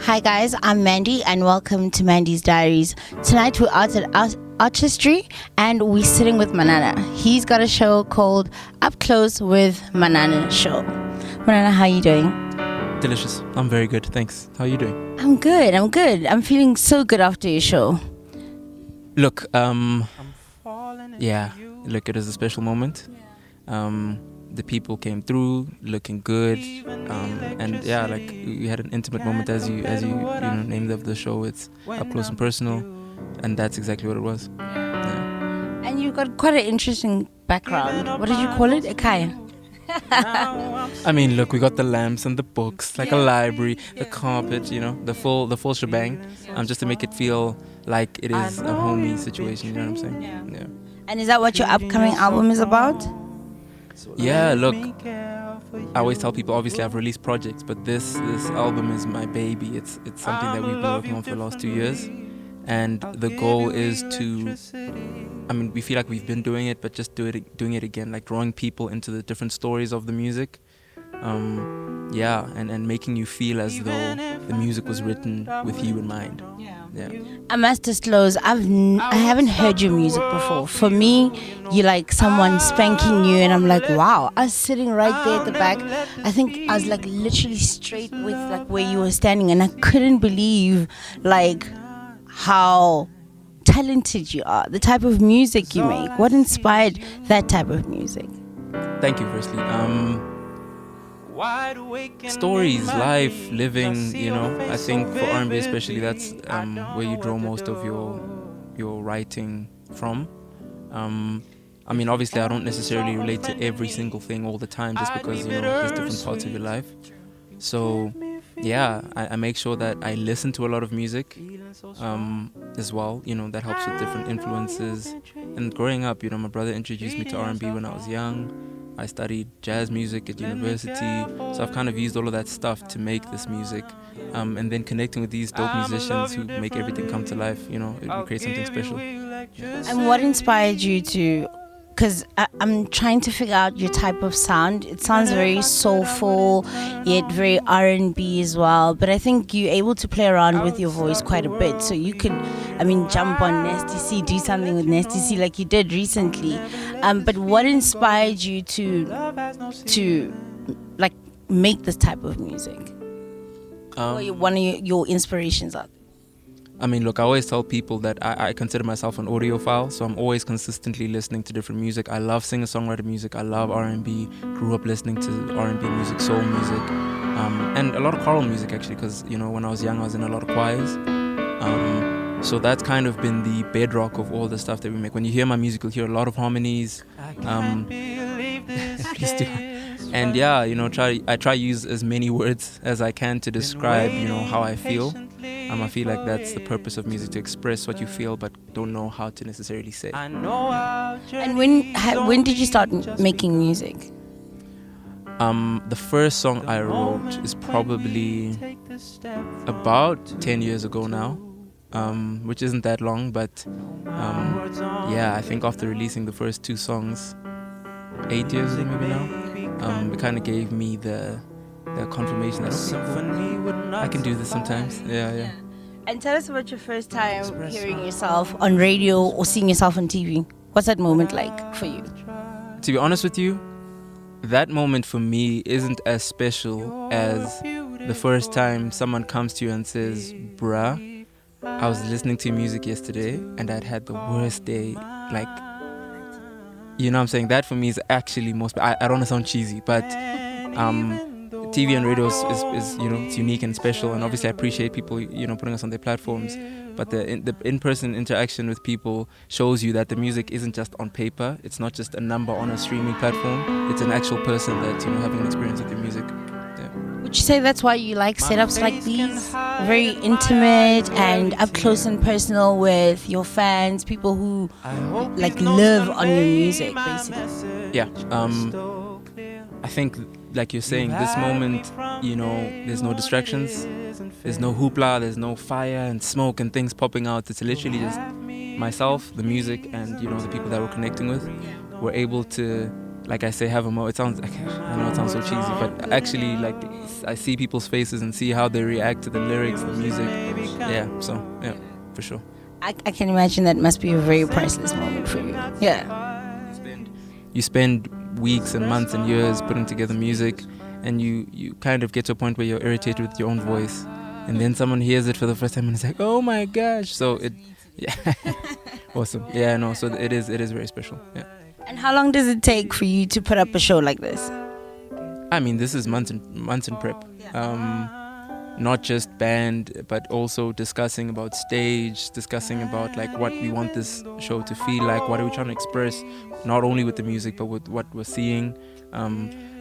Hi guys, I'm Mandy and welcome to Mandy's Diaries. Tonight we're out at ARTISTRY and we're sitting with Manana. He's got a show called Up Close with Manana Show. Manana, how are you doing? Delicious. I'm very good, thanks. How are you doing? I'm good. I'm feeling so good after your show. Look, look, it is a special moment. The people came through looking good, and yeah, like we had an intimate moment as you named of the show. It's up close and personal, and that's exactly what it was. Yeah. And you've got quite an interesting background. What did you call it? A kaya? I mean, look, we got the lamps and the books, like a library, the carpet, the full shebang, just to make it feel like it is a homey situation. You know what I'm saying? Yeah. And is that what your upcoming album is about? Yeah, look, I always tell people, obviously I've released projects, but this album is my baby. It's something that we've been working on for the last 2 years, and the goal is to, we feel like we've been doing it, but just doing it again, like drawing people into the different stories of the music, and making you feel as though the music was written with you in mind. Yeah. I must disclose, I haven't heard your music before. For me, you're like someone spanking you, and I'm like, wow. I was sitting right there at the back. I think I was like literally straight with like where you were standing, and I couldn't believe like how talented you are, the type of music you make. What inspired that type of music? Thank you, firstly. Stories, life, living, I think for R&B especially, that's where you draw most of your writing from. Obviously I don't necessarily relate to every single thing all the time, just because there's different parts of your life. So yeah, I make sure that I listen to a lot of music as well, that helps with different influences. And growing up, my brother introduced me to R&B when I was young. I studied jazz music at university, so I've kind of used all of that stuff to make this music, and then connecting with these dope musicians who make everything come to life, it creates something special. And what inspired you to, because I'm trying to figure out your type of sound. It sounds very soulful, yet very R&B as well. But I think you're able to play around with your voice quite a bit. So you could, jump on Nasty C, do something with Nasty C like you did recently. But what inspired you to like make this type of music? One of your inspirations are? Look, I always tell people that I consider myself an audiophile, so I'm always consistently listening to different music. I love singer-songwriter music. I love R&B. Grew up listening to R&B music, soul music, and a lot of choral music actually, because when I was young I was in a lot of choirs. So that's kind of been the bedrock of all the stuff that we make. When you hear my music, you'll hear a lot of harmonies. Please do. And yeah, I try to use as many words as I can to describe, how I feel. I feel like that's the purpose of music, to express what you feel but don't know how to necessarily say. And when did you start making music? The first song I wrote is probably about 10 years ago now, which isn't that long, but I think after releasing the first 2 songs, 8 years ago maybe now, it kind of gave me the confirmation that I can do this sometimes. Yeah. And tell us about your first time hearing yourself on radio or seeing yourself on TV. What's that moment like for you? To be honest with you, that moment for me isn't as special as the first time someone comes to you and says, bruh, I was listening to music yesterday and I'd had the worst day. Like, you know what I'm saying? That for me is actually most, I don't want to sound cheesy, but TV and radio is it's unique and special, and obviously I appreciate people putting us on their platforms, but the in-person interaction with people shows you that the music isn't just on paper. It's not just a number on a streaming platform. It's an actual person that's having an experience with your music. Yeah. Would you say that's why you like setups like these? Very intimate and up close and personal with your fans, people who like live on your music, basically. Yeah. I think, like you're saying, this moment, there's no distractions, there's no hoopla, there's no fire and smoke and things popping out. It's literally just myself, the music, and the people that we're connecting with. We're able to like I say, have a mo. It sounds, I know it sounds so cheesy, but actually, like, I see people's faces and see how they react to the lyrics, the music. Yeah, so yeah, for sure. I can imagine that must be a very priceless moment for you. Yeah. You spend weeks and months and years putting together music, and you kind of get to a point where you're irritated with your own voice, and then someone hears it for the first time and it's like, oh my gosh. So it, yeah. Awesome. Yeah, no, so it is very special. Yeah. And how long does it take for you to put up a show like this? I mean, this is months in prep. Not just band, but also discussing about stage, discussing about like what we want this show to feel like, what are we trying to express, not only with the music but with what we're seeing.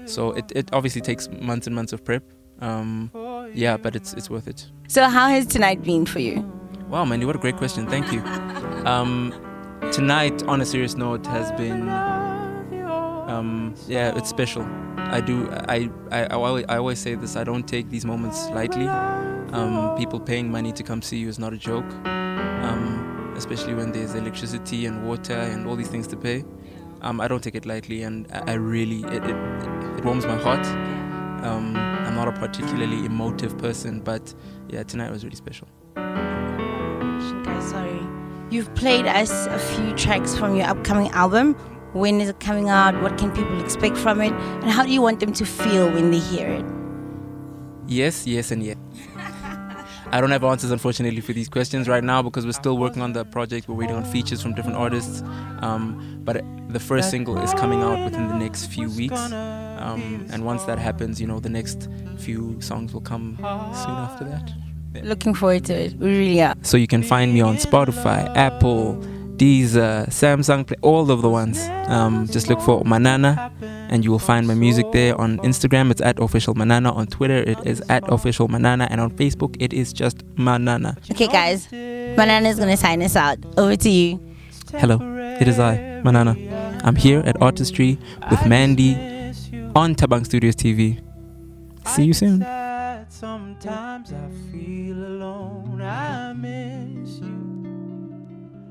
So it obviously takes months and months of prep. Yeah, but it's worth it. So how has tonight been for you? Wow, Mandy, what a great question. Thank you. Tonight, on a serious note, has been yeah, it's special. I always say this, I don't take these moments lightly. People paying money to come see you is not a joke, especially when there's electricity and water and all these things to pay. I don't take it lightly, and I really, it warms my heart. I'm not a particularly emotive person, but yeah, tonight was really special. Guys, sorry. You've played us a few tracks from your upcoming album. When is it coming out? What can people expect from it? And how do you want them to feel when they hear it? Yes, and yes. I don't have answers, unfortunately, for these questions right now because we're still working on the project. We're waiting on features from different artists. But the first single is coming out within the next few weeks. And once that happens, you know, the next few songs will come soon after that. Yeah. Looking forward to it. We really are. So you can find me on Spotify, Apple, Deezer, Samsung, all of the ones. Just look for Manana and you will find my music there. On Instagram, it's @officialmanana. On Twitter, it is @officialmanana. And on Facebook, it is just Manana. Okay, guys. Manana is going to sign us out. Over to you. Hello, it is I, Manana. I'm here at ARTISTRY with Mandy on Tabang Studios TV. See you soon. Sometimes I feel alone. I miss you.